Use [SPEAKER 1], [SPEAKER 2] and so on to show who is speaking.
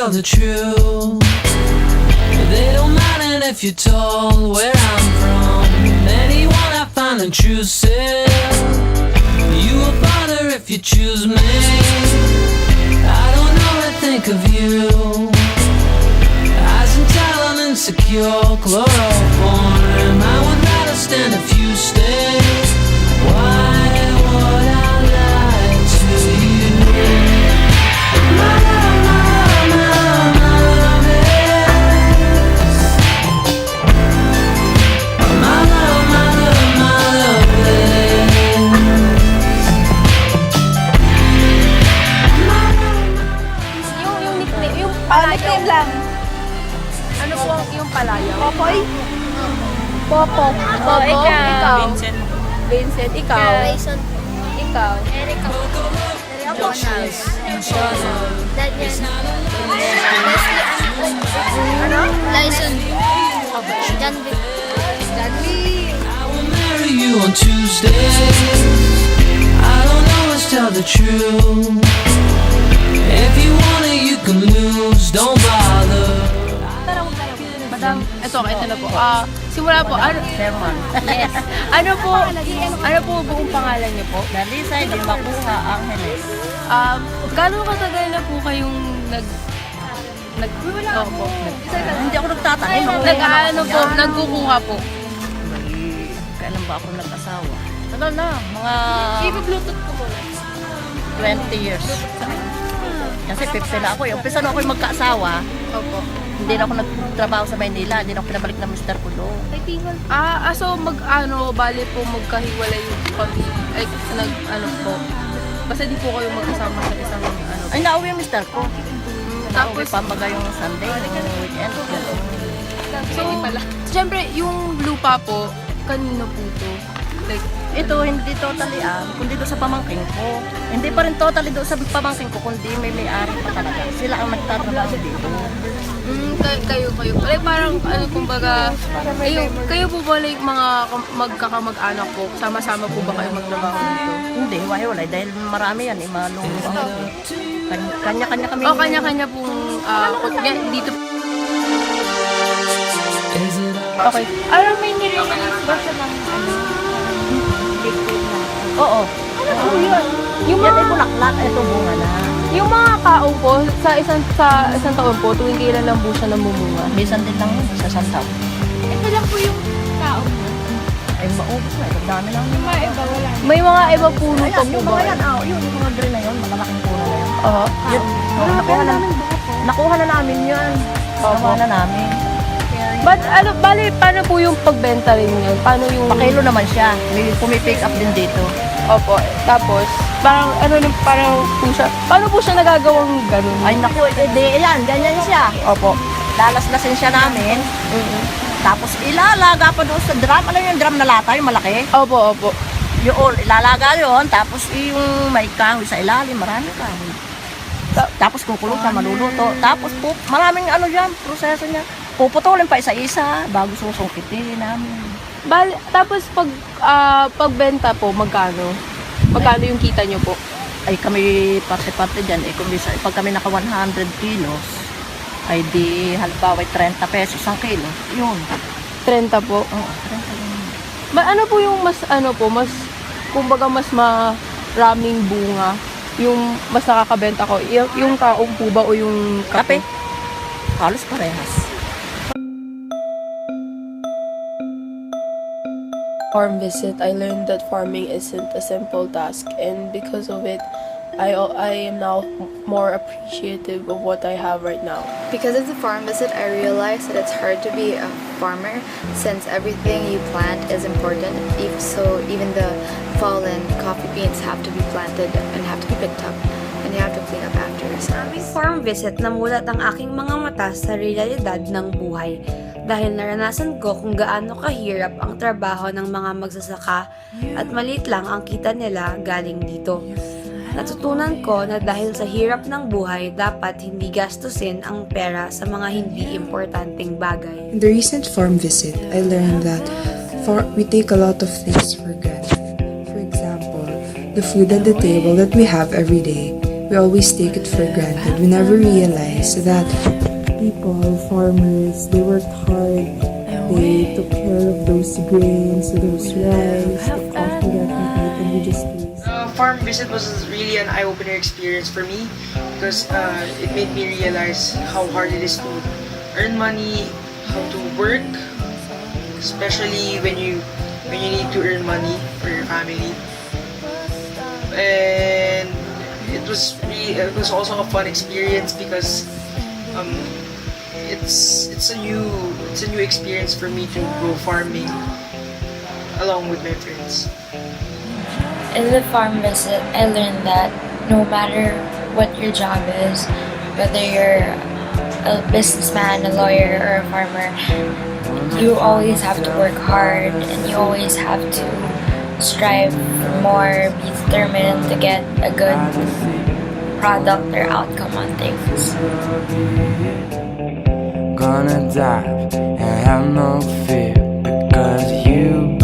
[SPEAKER 1] tell the truth. They don't mind if you're told where I'm from. Anyone I find intrusive. You a bother if you choose me. I don't know what to think of you. Eyes and talent insecure, chloroform. I would rather stand a few steps. Why would I lie to you? My love, my love, my love, my love is. My love, my love, my love is.
[SPEAKER 2] Yung nickname, yung palayaw.
[SPEAKER 3] Nickname lang.
[SPEAKER 2] Ano po yung palayaw?
[SPEAKER 3] Popoy?
[SPEAKER 2] Popo. Popo, ikaw.
[SPEAKER 4] Vincent.
[SPEAKER 2] Vincent, ikaw.
[SPEAKER 3] Rayson.
[SPEAKER 2] Ikaw.
[SPEAKER 3] Erica.
[SPEAKER 4] Jonas.
[SPEAKER 3] Daniel. Ano? Lyson. Janvic.
[SPEAKER 1] I will marry you on Tuesdays. I don't always tell the truth. If you want it, you can lose. Don't bother.
[SPEAKER 2] Madam, ito na po. Simula po,
[SPEAKER 4] Sherman.
[SPEAKER 2] yes. Ano po buong pangalan niyo po?
[SPEAKER 4] Nalisay din makuha Angeles.
[SPEAKER 2] Gano'ng katagal na po kayong Opo.
[SPEAKER 4] Hindi ako nagtatanim.
[SPEAKER 2] Nagkukuha po.
[SPEAKER 4] Kailan ba ako nag-asawa? Tagal na. Mga
[SPEAKER 2] I-bluetooth ko muna.
[SPEAKER 4] 20 years. Kasi 50 na ako. Umpisa na ako yung magkaasawa.
[SPEAKER 2] Opo.
[SPEAKER 4] Hindi na ako nagtrabaho sa Maynila. Hindi na ako pinabalik ng Mr. Pulo.
[SPEAKER 2] So bali po magkahiwalay yung pamilya. Po. Basta di po kayo magkasama sa isang
[SPEAKER 4] Ay, nauwi yung Mr. ko. Nauwi
[SPEAKER 2] Tapos,
[SPEAKER 4] pambaga yung Sunday, yung weekend.
[SPEAKER 2] so, siyempre, yung lupa po, kanino po to? Like,
[SPEAKER 4] Ito, hindi totally kundi doon sa pamangking ko. Hindi pa rin totally doon sa pamangking ko, kundi may-ari pa talaga. Sila ang nagtatrabaho dito.
[SPEAKER 2] kayo. Like, parang, kumbaga, kayo po ba, like, mga magkakamag-anak po, sama-sama po ba kayo magtrabaho dito?
[SPEAKER 4] Hindi, hiwa-hiwalay. Dahil marami yan, malulungan ako. Kanya-kanya kami.
[SPEAKER 2] Kanya-kanya pong, dito.
[SPEAKER 1] Is it
[SPEAKER 2] Okay. May nire-release ba siya ng,
[SPEAKER 4] Oo.
[SPEAKER 2] Yung
[SPEAKER 4] Yan ay bulaklak, ito bunga na.
[SPEAKER 2] Yung mga kaong po, sa isang taon po, tuwing kailan lang po siya namumunga?
[SPEAKER 4] Minsan din lang yun, sa santaw.
[SPEAKER 3] Ito lang po yung kaong.
[SPEAKER 4] Ay, maubos na. Ang dami lang.
[SPEAKER 2] May mga iba puno pa po
[SPEAKER 4] Yung
[SPEAKER 2] ba?
[SPEAKER 4] mga yan, yung mga green na yun, malalaking puno na yun.
[SPEAKER 2] Oo.
[SPEAKER 4] Yun, nakuha na namin yan. Nakuha na namin.
[SPEAKER 2] But paano po yung pagbenta rin yan? Paano yung...
[SPEAKER 4] Pakilo naman siya. May pumipick up din dito.
[SPEAKER 2] Opo. Tapos, parang po siya, paano po siya nagagawang ganun?
[SPEAKER 4] Ay, naku, yan, ganyan siya.
[SPEAKER 2] Opo.
[SPEAKER 4] Lalaslasin siya namin. Tapos ilalaga pa doon sa drum. Alam yung drum na lata, yung malaki?
[SPEAKER 2] Opo.
[SPEAKER 4] Yun, ilalaga yun. Tapos yung may kahoy sa ilalim, marami kahoy. Tapos kukulong siya, maluluto. Tapos maraming dyan, proseso niya. Puputulin pa isa-isa bago susungkitin namin.
[SPEAKER 2] Tapos pagbenta po, magkano? Magkano yung kita nyo po?
[SPEAKER 4] Ay kami parte-parte dyan. Pag kami naka 100 kilos, ay di halimbawa 30 pesos ang kilo. Yun.
[SPEAKER 2] 30 po?
[SPEAKER 4] Oo, 30 yun.
[SPEAKER 2] Ano po yung mas kumbaga mas maraming bunga? Yung mas nakakabenta ko? Yung kaong po ba o yung kape?
[SPEAKER 4] Halos parehas.
[SPEAKER 5] Farm visit, I learned that farming isn't a simple task, and because of it, I am now more appreciative of what I have right now.
[SPEAKER 6] Because of the farm visit, I realized that it's hard to be a farmer since everything you plant is important. Even the fallen coffee beans have to be planted and have to be picked up, and you have to clean up after yourself.
[SPEAKER 7] Aming farm visit, namulat ang aking mga mata sa realidad ng buhay dahil naranasan ko kung gaano kahirap ang trabaho ng mga magsasaka at maliit lang ang kita nila galing dito. Natutunan ko na dahil sa hirap ng buhay, dapat hindi gastusin ang pera sa mga hindi importanteng bagay.
[SPEAKER 8] In the recent farm visit, I learned that we take a lot of things for granted. For example, the food at the table that we have every day. we always take it for granted. We never realize that people, farmers, they worked hard. They took care of those grains, those rice, the coffee that we eat, and we just waste.
[SPEAKER 9] Farm visit was really an eye-opener experience for me because it made me realize how hard it is to earn money, how to work, especially when you need to earn money for your family. And it was also a fun experience because it's a new experience for me to go farming along with my friends.
[SPEAKER 10] In the farm visit, I learned that no matter what your job is, whether you're a businessman, a lawyer, or a farmer, you always have to work hard and you always have to strive for more, be determined to get a good product or outcome on things.
[SPEAKER 11] Gonna die and have no fear because you